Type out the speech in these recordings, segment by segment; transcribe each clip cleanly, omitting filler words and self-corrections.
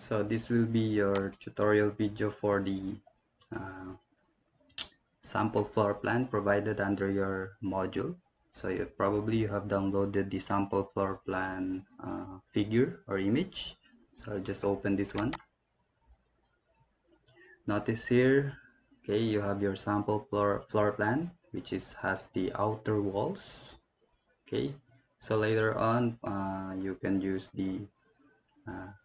So this will be your tutorial video for the uh, sample floor plan provided under your module. So you have downloaded the sample floor plan figure or image. So I'll just open this one. Notice here, okay, you have your sample floor plan, which has the outer walls. Okay, so later on you can use uh,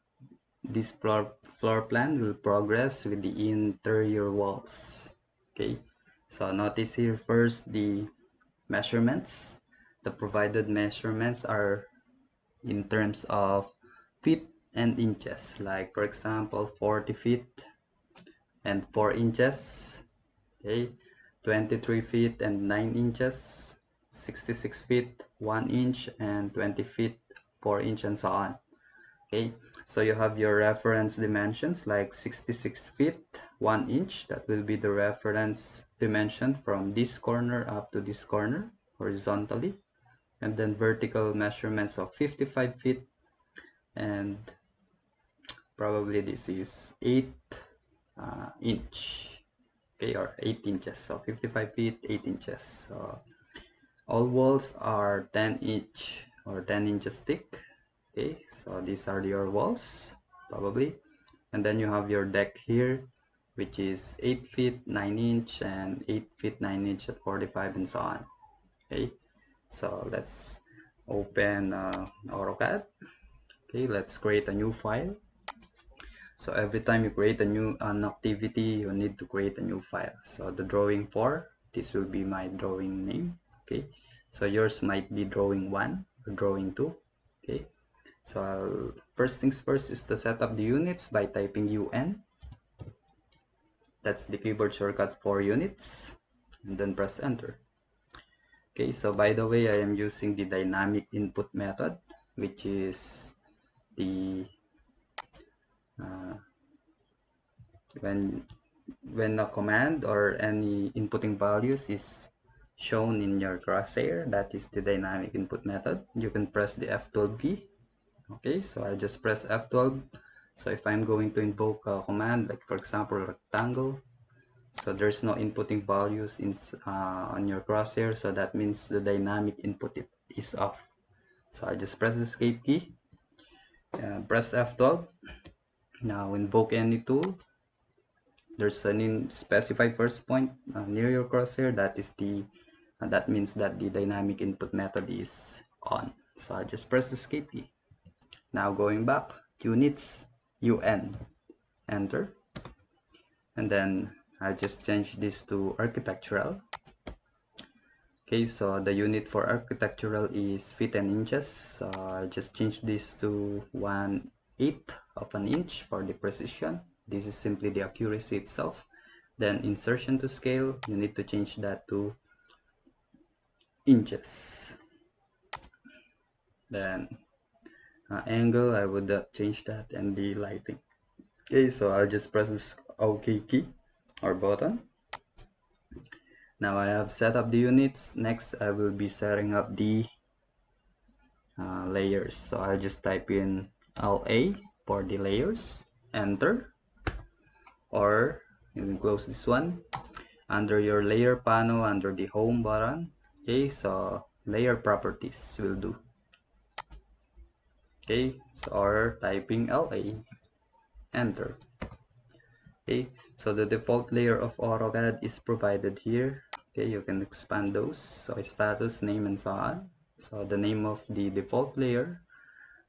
this floor plan will progress with the interior walls. Okay, so notice here first the measurements. The provided measurements are in terms of feet and inches, like for example 40 feet and 4 inches, okay, 23 feet and 9 inches, 66 feet 1 inch, and 20 feet 4 inch, and so on. Okay, so you have your reference dimensions like 66 feet 1 inch. That will be the reference dimension from this corner up to this corner horizontally, and then vertical measurements of 55 feet, and probably this is 8 inch, okay, or 8 inches. So 55 feet 8 inches. So all walls are 10 inch or 10 inches thick. Okay, so these are your walls probably, and then you have your deck here, which is 8 feet 9 inch and 8 feet 9 inch at 45, and so on. Okay, so let's open AutoCAD. Okay, let's create a new file. So every time you create an activity, you need to create a new file. So the drawing 4, this will be my drawing name. Okay, so yours might be drawing 1 or drawing 2. Okay, so first things first is to set up the units by typing UN. That's the keyboard shortcut for units, and then press enter. Okay, so by the way, I am using the dynamic input method, which is the uh, when a command or any inputting values is shown in your crosshair, that is the dynamic input method. You can press the F12 key. Okay, so I just press F12. So if I'm going to invoke a command, like for example rectangle, so there's no inputting values on your crosshair, so that means the dynamic input is off. So I just press the escape key, press F12. Now invoke any tool. There's an specified first point near your crosshair. That means that the dynamic input method is on. So I just press the escape key. Now going back, units UN, enter, and then I just change this to architectural. Okay, so the unit for architectural is feet and inches. So I just change this to 1/8 of an inch for the precision. This is simply the accuracy itself. Then insertion to scale, you need to change that to inches. Then angle, I would change that, and the lighting. Okay, so I'll just press this OK key or button. Now I have set up the units. Next, I will be setting up the layers. So I'll just type in LA for the layers, enter, or you can close this one. Under your layer panel, under the home button, okay, so layer properties will do. Okay, so or typing LA, enter. Okay, so the default layer of AutoCAD is provided here. Okay, you can expand those. So status, name, and so on. So the name of the default layer,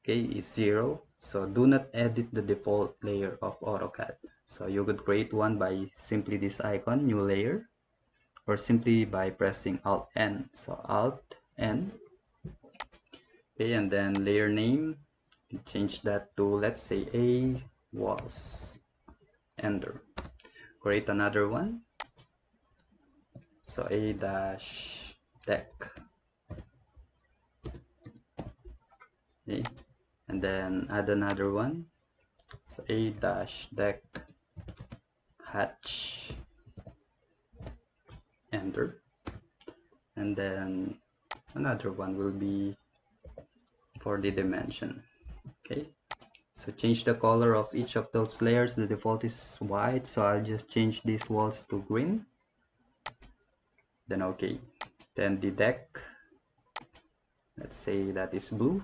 okay, is 0. So do not edit the default layer of AutoCAD. So you could create one by simply this icon, new layer, or simply by pressing Alt N. So Alt N. Okay, and then layer name, you change that to, let's say, A walls. Enter. Create another one. So A dash deck. Okay, and then add another one. So A dash deck hatch. Enter. And then another one will be for the dimension. Okay, So change the color of each of those layers. The default is white, so I'll just change these walls to green. Then okay. Then the deck, let's say that is blue.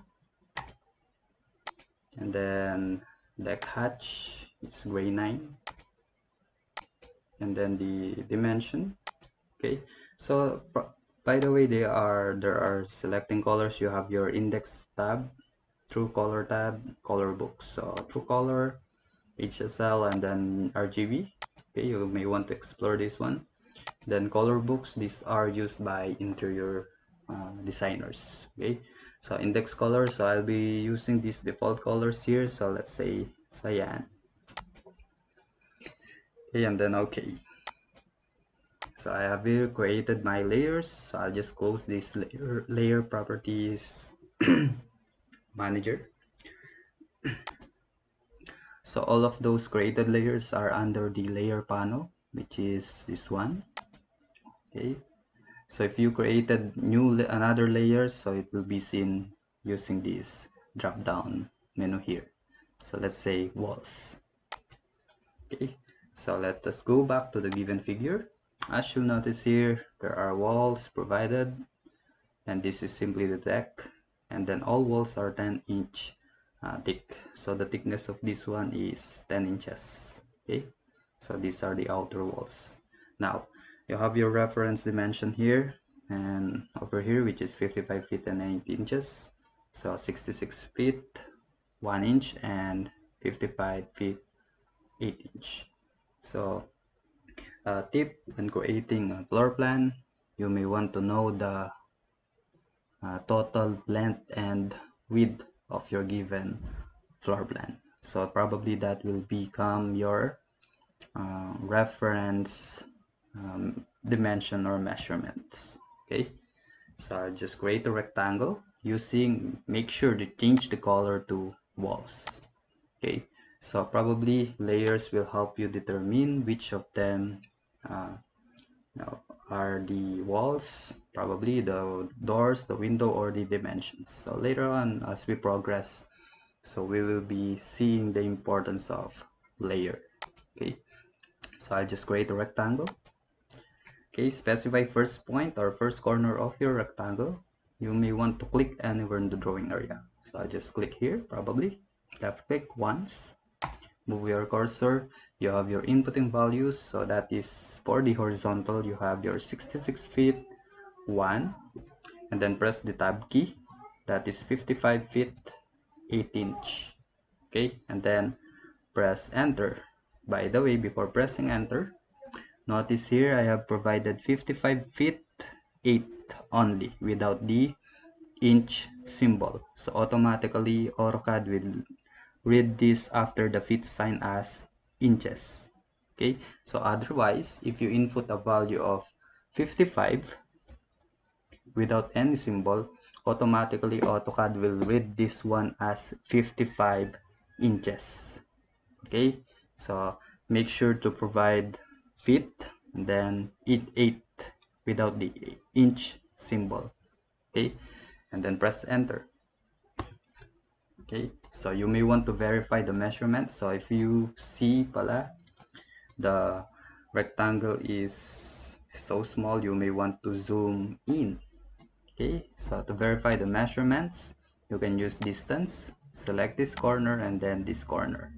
And then deck hatch is gray 9. And then the dimension. Okay. So by the way, there are selecting colors. You have your index tab, true color tab, color books. So true color, HSL, and then RGB. Okay, you may want to explore this one. Then color books, these are used by interior designers. Okay, so index color, so I'll be using these default colors here. So let's say cyan. Okay, and then okay. So I have here created my layers. So I'll just close this layer properties manager. So all of those created layers are under the layer panel, which is this one. Okay, so if you created another layer, so it will be seen using this drop down menu here. So let's say walls. Okay, so let us go back to the given figure. As you'll notice here, there are walls provided, and this is simply the deck, and then all walls are 10-inch thick. So the thickness of this one is 10 inches. Okay, so these are the outer walls. Now you have your reference dimension here and over here, which is 55 feet and 8 inches. So 66 feet 1 inch and 55 feet 8 inch. So tip when creating a floor plan, you may want to know the total length and width of your given floor plan. So probably that will become your reference dimension or measurements. Okay, so I'll just create a rectangle using, make sure to change the color to walls. Okay, so probably layers will help you determine which of them uh, now are the walls, probably the doors, the window, or the dimensions. So later on as we progress, so we will be seeing the importance of layer. Okay, so I'll just create a rectangle. Okay, specify first point or first corner of your rectangle. You may want to click anywhere in the drawing area. So I'll just click here, probably left click once. Move your cursor. You have your inputting values, so that is for the horizontal. You have your 66 feet 1, and then press the tab key, that is 55 feet 8 inch. Okay, and then press enter. By the way, before pressing enter, notice here I have provided 55 feet 8 only without the inch symbol. So automatically AutoCAD will read this after the feet sign as inches. Okay, so otherwise if you input a value of 55 without any symbol, automatically AutoCAD will read this one as 55 inches. Okay, so make sure to provide feet and then 8 without the inch symbol. Okay, and then press enter. Okay, so you may want to verify the measurement. So if you see pala the rectangle is so small, you may want to zoom in. Okay, so to verify the measurements, you can use distance, select this corner and then this corner.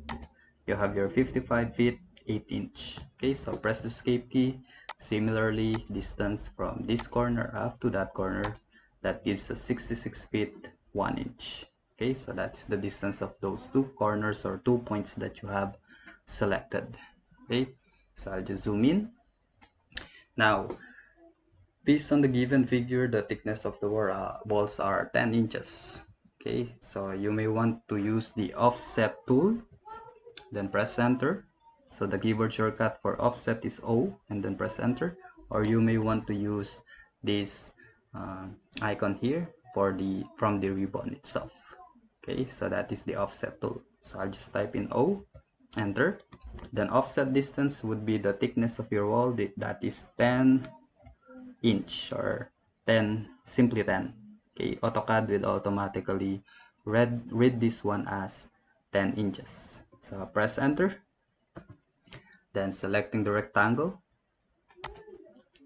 You have your 55 feet 8 inch. Okay, so press the escape key. Similarly, distance from this corner up to that corner, that gives us 66 feet 1 inch. Okay, so that's the distance of those two corners or 2 points that you have selected. Okay, so I'll just zoom in. Now based on the given figure, the thickness of the walls are 10 inches. Okay, so you may want to use the offset tool, then press enter. So the keyboard shortcut for offset is O, and then press enter. Or you may want to use this icon here for from the ribbon itself. Okay, so that is the offset tool. So I'll just type in O, enter. Then offset distance would be the thickness of your wall, that is 10 inch or 10, simply 10. Okay, AutoCAD will automatically read this one as 10 inches. So press enter, then selecting the rectangle.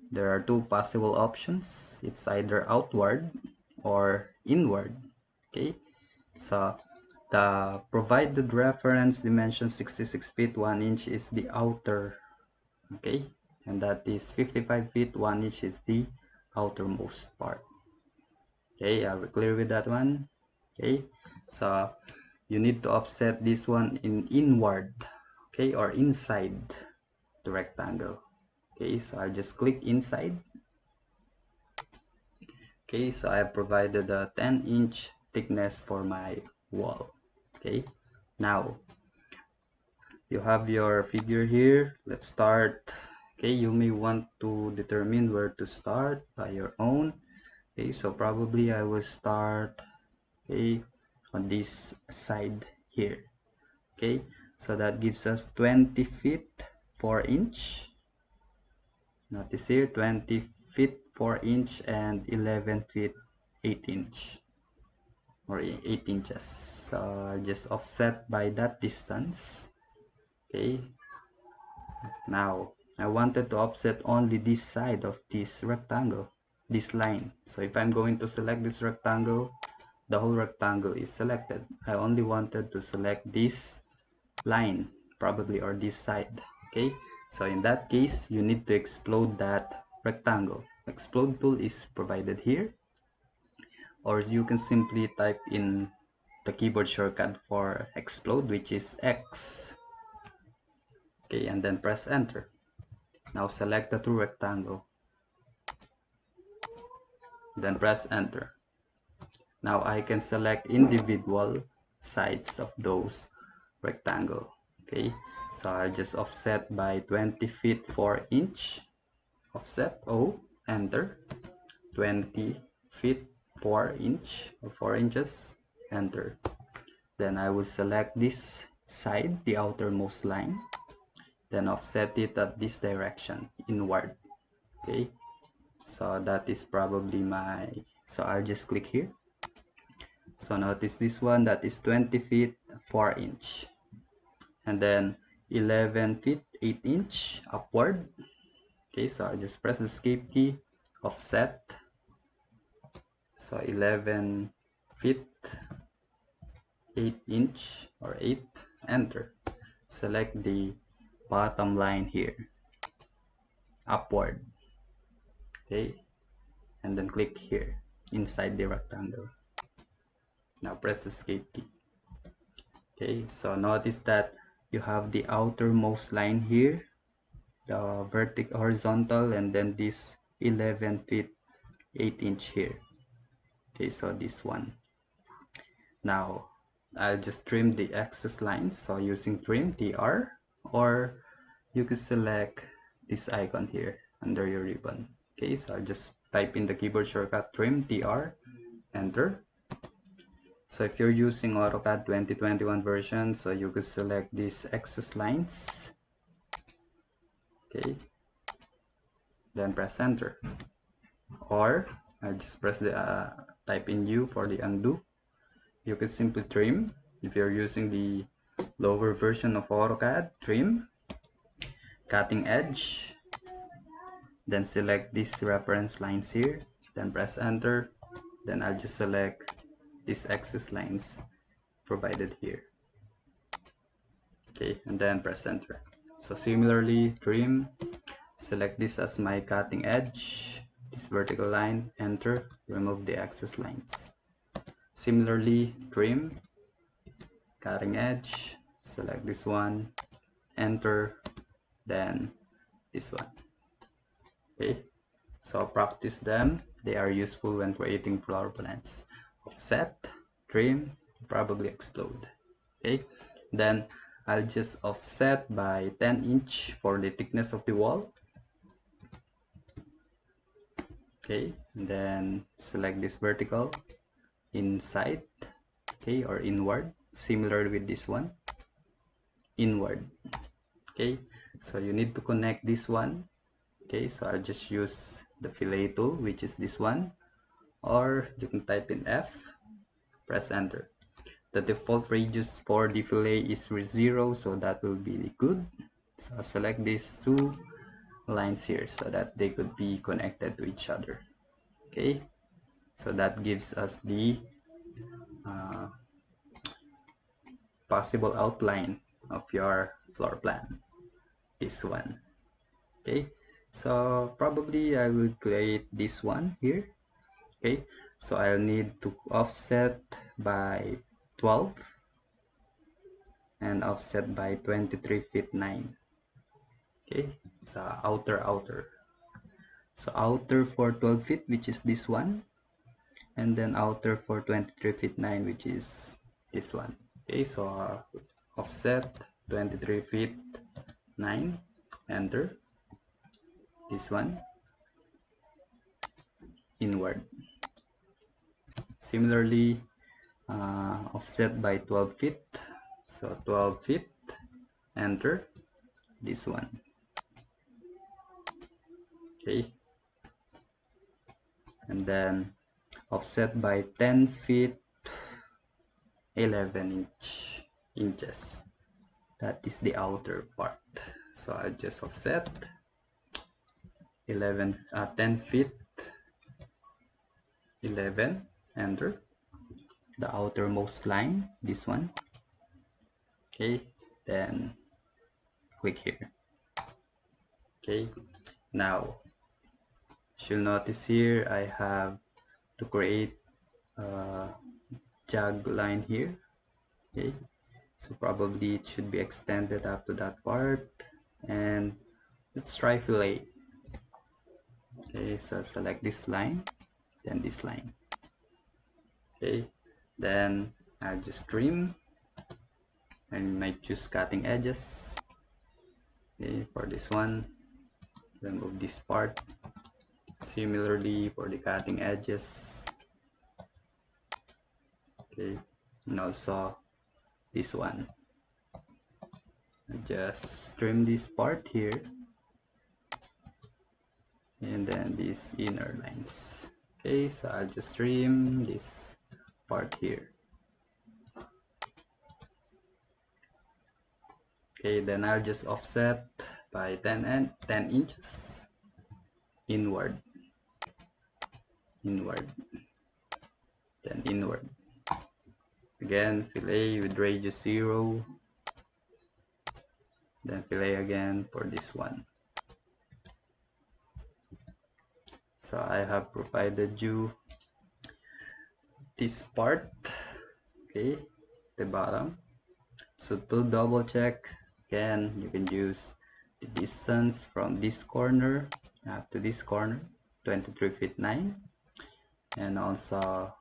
There are two possible options. It's either outward or inward. Okay, so the provided reference dimension 66 feet 1 inch is the outer, okay, and that is 55 feet 1 inch is the outermost part. Okay, are we clear with that one? Okay, so you need to offset this one in inward, okay, or inside the rectangle. Okay, so I'll just click inside. Okay, so I have provided a 10-inch thickness for my wall. Okay, now you have your figure here. Let's start. Okay, you may want to determine where to start by your own. Okay, so probably I will start, okay, on this side here. Okay, so that gives us 20 feet 4 inch. Notice here 20 feet 4 inch and 11 feet 8 inch or 8 inches. So just offset by that distance. Okay, now I wanted to offset only this side of this rectangle, this line. So if I'm going to select this rectangle, the whole rectangle is selected. I only wanted to select this line probably, or this side. Okay, so in that case you need to explode that rectangle. Explode tool is provided here, or you can simply type in the keyboard shortcut for explode, which is X. Okay, and then press enter. Now select the true rectangle, then press enter. Now I can select individual sides of those rectangle. Okay, so I just offset by 20 feet 4 inch, offset O, enter. 20 feet 4 inch or 4 inches, enter. Then I will select this side, the outermost line, then offset it at this direction, inward. Okay, so that is probably my, so I'll just click here. So notice this one, that is 20 feet 4 inch, and then 11 feet 8 inch upward. Okay, so I'll just press the escape key, offset. So 11 feet 8 inch or 8, enter. Select the bottom line here, upward. Okay, and then click here inside the rectangle. Now press the escape key. Okay, so notice that you have the outermost line here, the vertical horizontal, and then this 11 feet 8 inch here. Okay, so this one. Now I'll just trim the excess lines, so using trim TR, or you can select this icon here under your ribbon. Okay, so I'll just type in the keyboard shortcut trim TR, enter. So if you're using AutoCAD 2021 version, so you could select these excess lines. Okay, then press enter, or I just press the type in U for the undo. You can simply trim. If you're using the lower version of AutoCAD, trim, cutting edge, then select these reference lines here, then press enter. Then I'll just select these excess lines provided here. Okay, and then press enter. So similarly, trim, select this as my cutting edge, this vertical line, enter, remove the excess lines. Similarly, trim, cutting edge, select this one, enter, then this one. Okay, so practice them. They are useful when creating floor plans. Offset, trim, probably explode. Okay, then I'll just offset by 10 inch for the thickness of the wall. Okay, and then select this vertical inside, okay, or inward, similar with this one, inward. Okay, so you need to connect this one. Okay, so I'll just use the fillet tool, which is this one, or you can type in F, press enter. the default radius for the fillet is 0, so that will be good. So I'll select these two lines here so that they could be connected to each other. Okay, so that gives us the uh, possible outline of your floor plan, this one. Okay, so probably I will create this one here. Okay, so I'll need to offset by 12 and offset by 23 feet 9. Okay, so outer, so outer for 12 feet, which is this one, and then outer for 23 feet 9, which is this one. Okay, so offset 23 feet 9, enter, this one, inward. Similarly, offset by 12 feet, so 12 feet, enter, this one. Okay, and then offset by 10 feet 11 inches, that is the outer part. So I just offset 10 feet 11, enter, the outermost line, this one. Okay, then click here. Okay, now you'll notice here I have to create a jog line here. Okay, so probably it should be extended up to that part, and let's try fillet. Okay, so select this line, then this line. Okay, then I'll just trim and might choose cutting edges. Okay, for this one, remove this part. Similarly for the cutting edges. Okay, and also this one. Just trim this part here, and then these inner lines. Okay, so I'll just trim this part here. Okay, then I'll just offset by 10 inches inward, then inward. Again, fillet with radius 0, then fillet again for this one. So I have provided you this part, okay, the bottom. So to double check, again, you can use the distance from this corner up to this corner, 23 feet 9, and also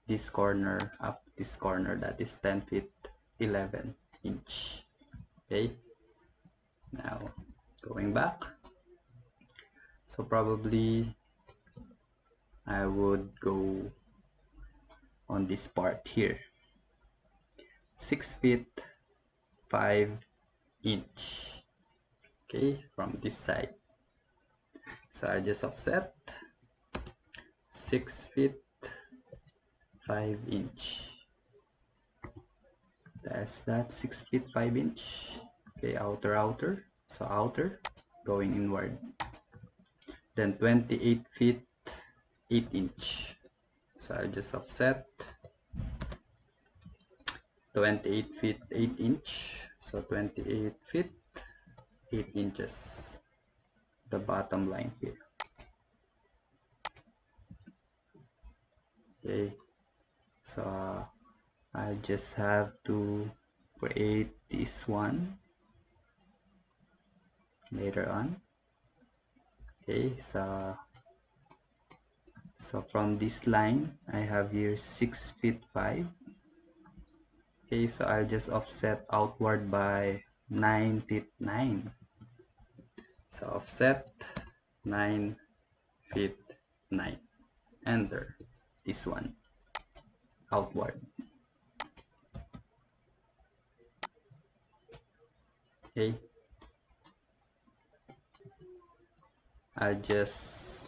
this corner up to this corner, that is 10 feet 11 inch. Okay, now going back, so probably I would go on this part here, 6 feet 5 inch. Okay, from this side, so I just offset 6 feet 5 inch. That 6 feet 5 inch. Okay, outer, so outer going inward, then 28 feet 8 inch. So I just offset 28 feet 8 inch, so 28 feet 8 inches, the bottom line here. Okay, so I just have to create this one later on. Okay, so from this line I have here 6 feet 5. Okay, so I'll just offset outward by 9 feet 9. So offset 9 feet 9, enter, this one, outward. Okay, I just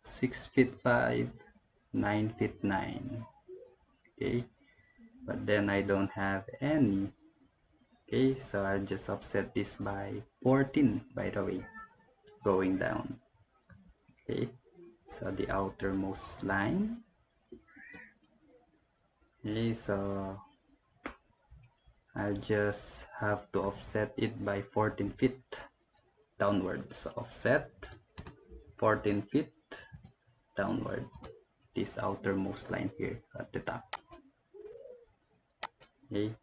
6 feet 5, 9 feet 9. Okay, but then I don't have any. Okay, so I'll just offset this by 14, by the way, going down. Okay, so the outermost line. Okay, so I'll just have to offset it by 14 feet downward. So offset 14 feet downward, this outermost line here at the top. Okay,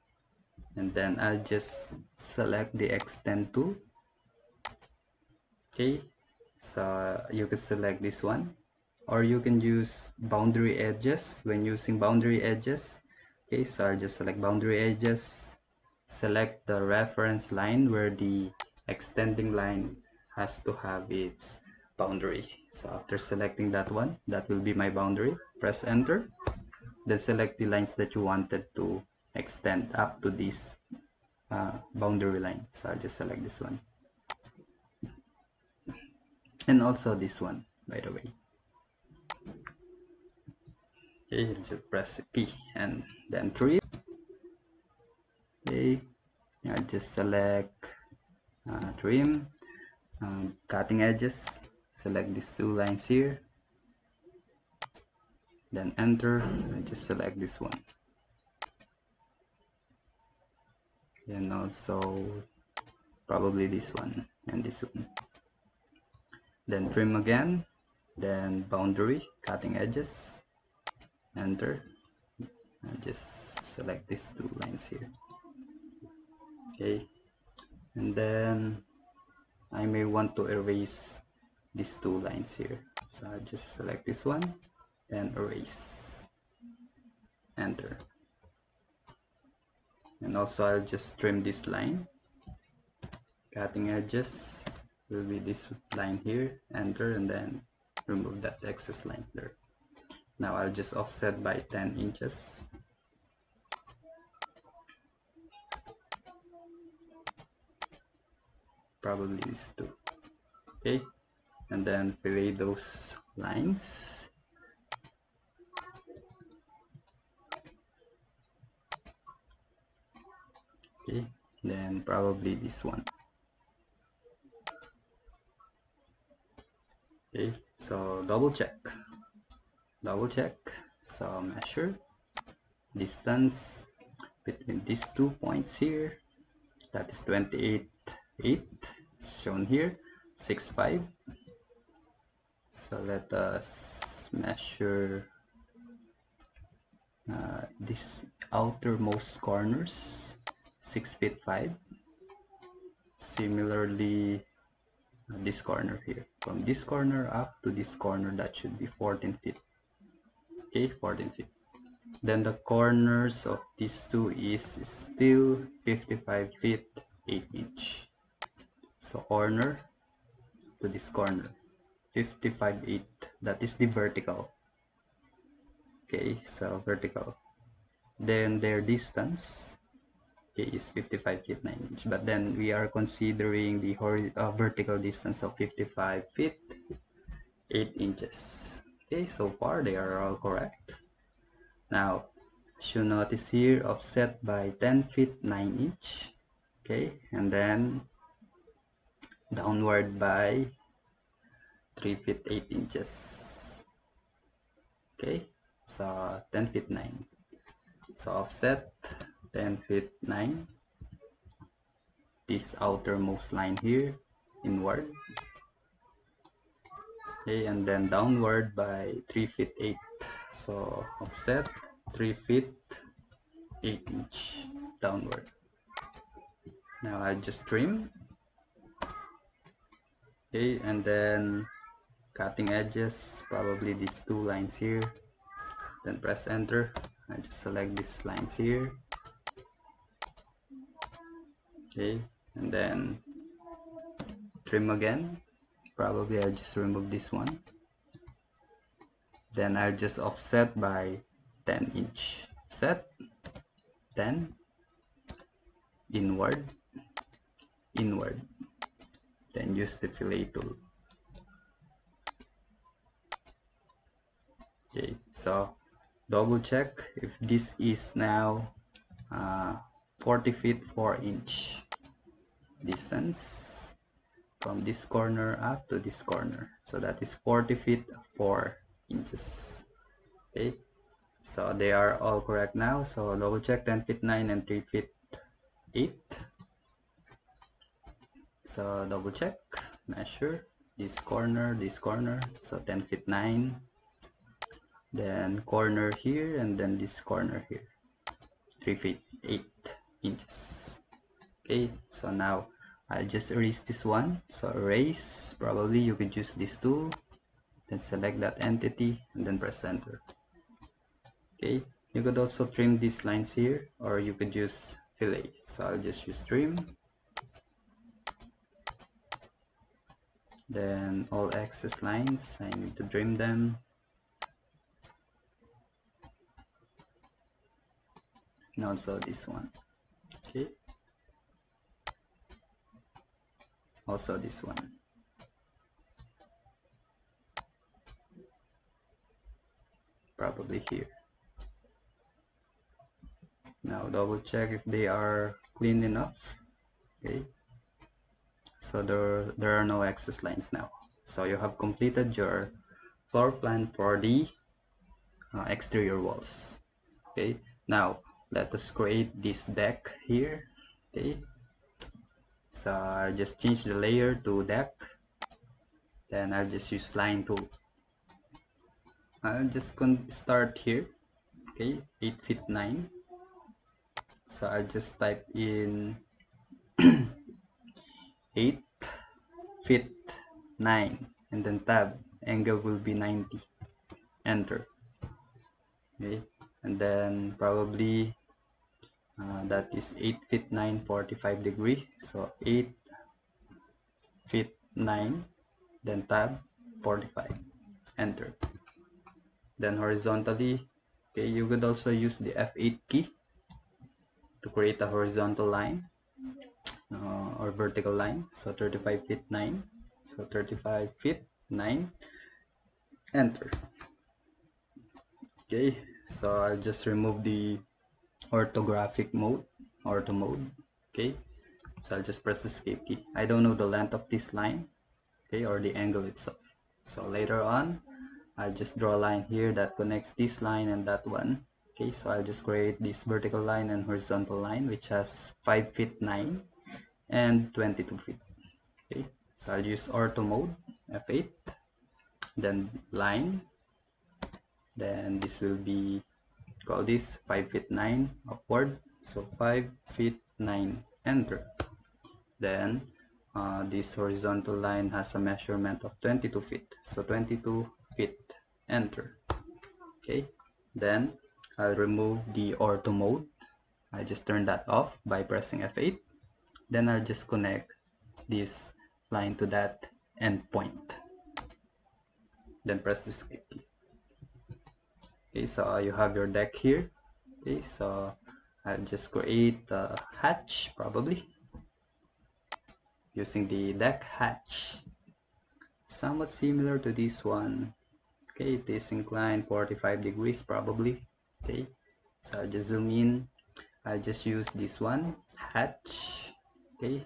and then I'll just select the extend tool. Okay, so you can select this one, or you can use boundary edges when using boundary edges. Okay, so I'll just select boundary edges, select the reference line where the extending line has to have its boundary. So after selecting that one, that will be my boundary. Press enter, then select the lines that you wanted to extend up to this boundary line. So I'll just select this one, and also this one, by the way. Okay, just press P and then trim. Okay, I just select trim, cutting edges, select these two lines here, then enter, and just select this one, and also probably this one and this one, then trim again, then boundary, cutting edges, enter, and just select these two lines here. Okay, and then I may want to erase these two lines here, so I'll just select this one, then erase, enter, and also I'll just trim this line. Cutting edges will be this line here, enter, and then remove that excess line there. Now I'll just offset by 10 inches. Probably these two. Okay, and then fillet those lines. Okay, then probably this one. Okay, so double check. So measure distance between these 2 points here, that is 28.8 shown here, 6.5. So let us measure this outermost corners, 6 feet 5. Similarly, this corner here, from this corner up to this corner, that should be 14 feet. Okay, 14 feet. Then the corners of these two is still 55 feet 8 inch. So corner to this corner, 55.8, that is the vertical. Okay, so vertical. Then their distance, okay, is 55 feet 9 inch, but then we are considering the vertical distance of 55 feet 8 inches. Okay, so far they are all correct. Now, as you notice here, offset by 10 feet 9 inch. Okay, and then downward by 3 feet 8 inches. Okay, so 10 feet 9. So offset 10 feet 9, this outermost line here, inward. Okay, and then downward by 3 feet 8. So offset 3 feet 8 inch downward. Now I just trim. Okay, and then cutting edges, probably these two lines here, then press enter. I just select these lines here. Okay, and then trim again. Probably I'll just remove this one. Then I'll just offset by 10 inch. Offset 10, inward, inward. Then use the fillet tool. Okay, so double check if this is now 40 feet 4 inch distance from this corner up to this corner, so that is 40 feet 4 inches. Okay, so they are all correct now. So double check 10 feet 9 and 3 feet 8. So double check, measure this corner, so 10 feet 9, then corner here, and then this corner here, 3 feet 8 inches. Okay, so now I'll just erase this one. So erase, probably you could use this tool, then select that entity and then press enter. Okay, you could also trim these lines here, or you could use fillet. So I'll just use trim, then all excess lines I need to trim them, and also this one. Okay, also this one. Probably here. Now double check if they are clean enough. Okay, so there are no excess lines now. So you have completed your floor plan for the exterior walls. Okay, now let us create this deck here. Okay, so I'll just change the layer to deck, then I'll just use line tool. I'll just start here. Okay, 8 feet 9. So I'll just type in 8 feet 9 and then tab, angle will be 90, enter. Okay, and then probably that is 8 feet 9 45 degree, so 8 feet 9 then tab 45, enter. Then horizontally, okay, you could also use the F8 key to create a horizontal line or vertical line. So 35 feet 9, so 35 feet 9, enter. Okay, so I'll just remove the orthographic mode, ortho mode. Okay, so I'll just press the escape key. I don't know the length of this line, okay, or the angle itself. So later on, I'll just draw a line here that connects this line and that one. Okay, so I'll just create this vertical line and horizontal line which has 5 feet 9 and 22 feet. Okay, so I'll use ortho mode, F8, then line, then this will be, call this 5 feet 9 upward, so 5 feet 9, enter. Then this horizontal line has a measurement of 22 feet, so 22 feet, enter. Okay, then I'll remove the ortho mode. I just turn that off by pressing F8. Then I'll just connect this line to that endpoint, then press the escape key. Okay, so you have your deck here. Okay, so I'll just create a hatch, probably using the deck hatch, somewhat similar to this one. Okay, it is inclined 45 degrees probably. Okay, so I'll just zoom in. I'll just use this one, hatch. Okay,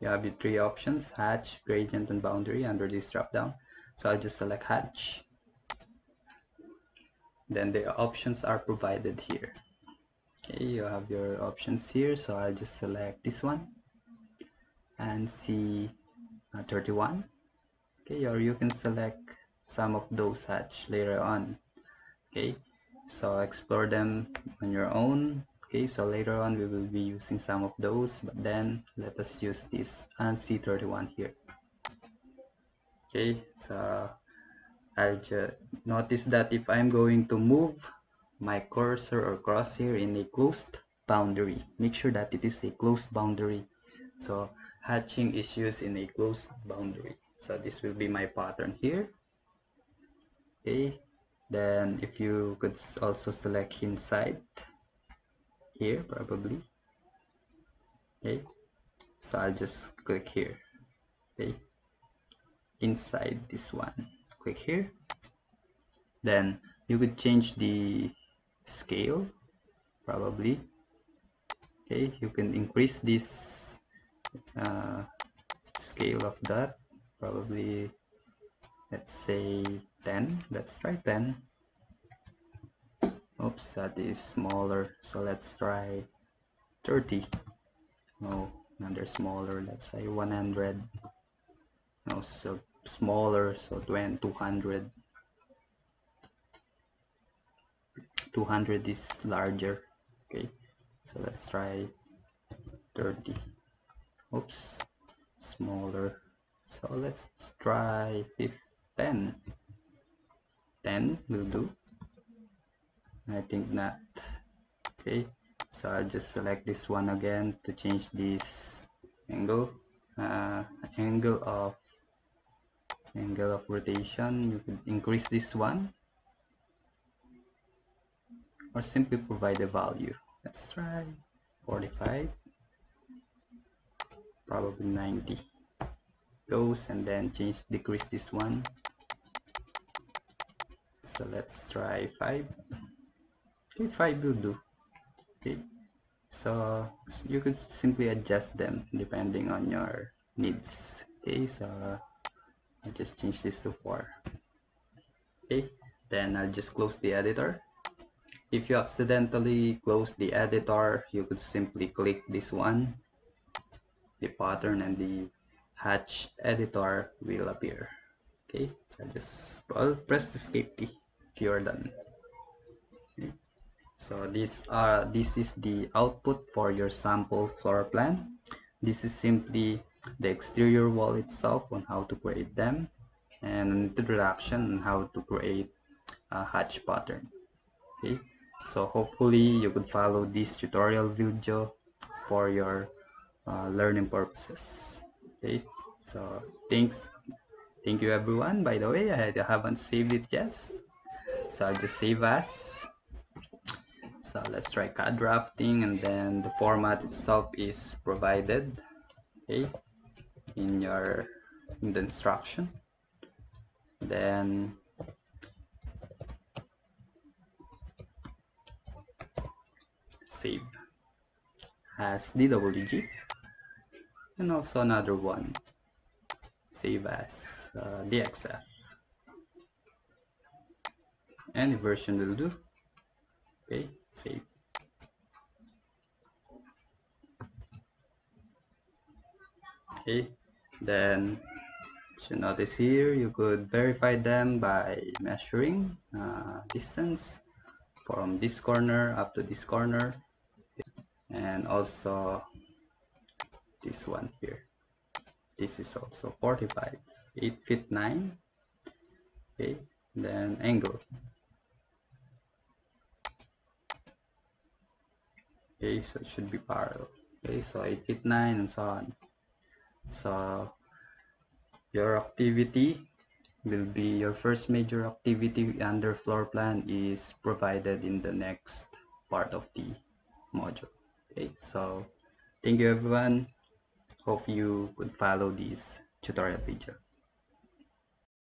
you have your three options, hatch, gradient, and boundary under this drop down. So I'll just select hatch. Then the options are provided here. Okay, you have your options here, so I'll just select this one and see 31. Okay, or you can select some of those hatch later on. Okay, so explore them on your own. Okay, so later on we will be using some of those, but then let us use this and C31 here. Okay, so I'll just notice that if I'm going to move my cursor or crosshair in a closed boundary, make sure that it is a closed boundary. So hatching is used in a closed boundary. So this will be my pattern here. Okay, then if you could also select inside here, probably. Okay, so I'll just click here. Okay, inside this one, click here. Then you could change the scale probably. Okay, you can increase this uh, scale of that, probably let's say 10. Let's try 10. Oops, that is smaller, so let's try 30. No, another smaller, let's say 100. No, so smaller, so 20, 200. 200 is larger. Okay, so let's try 30. Oops, smaller, so let's try 10. 10 will do. I think not. Okay, so I'll just select this one again to change this angle. uh, angle of rotation, you could increase this one or simply provide a value. Let's try 45, probably 90 goes, and then decrease this one, so let's try 5. Okay, 5 will do. Okay, so you could simply adjust them depending on your needs. Okay, so I'll just change this to 4. Okay, then I'll just close the editor. If you accidentally close the editor, you could simply click this one, the pattern, and the hatch editor will appear. Okay, so I'll press the escape key if you're done. Okay. So this is the output for your sample floor plan. This is simply the exterior wall itself on how to create them, and an introduction on how to create a hatch pattern. Okay, so hopefully you could follow this tutorial video for your learning purposes. Okay, so thank you everyone. By the way, I haven't saved it yet, so I'll just save as. So let's try CAD drafting, and then the format itself is provided, okay, in the instruction. Then save as DWG, and also another one, save as DXF. Any version will do. Okay, save. Okay, then as you notice here, you could verify them by measuring distance from this corner up to this corner, and also this one here. This is also 45, 8 feet 9. Okay, then angle. Okay, so it should be parallel. Okay, so 8 feet 9 and so on. So your activity will be your first major activity under floor plan is provided in the next part of the module. Okay, so thank you everyone. Hope you could follow this tutorial video.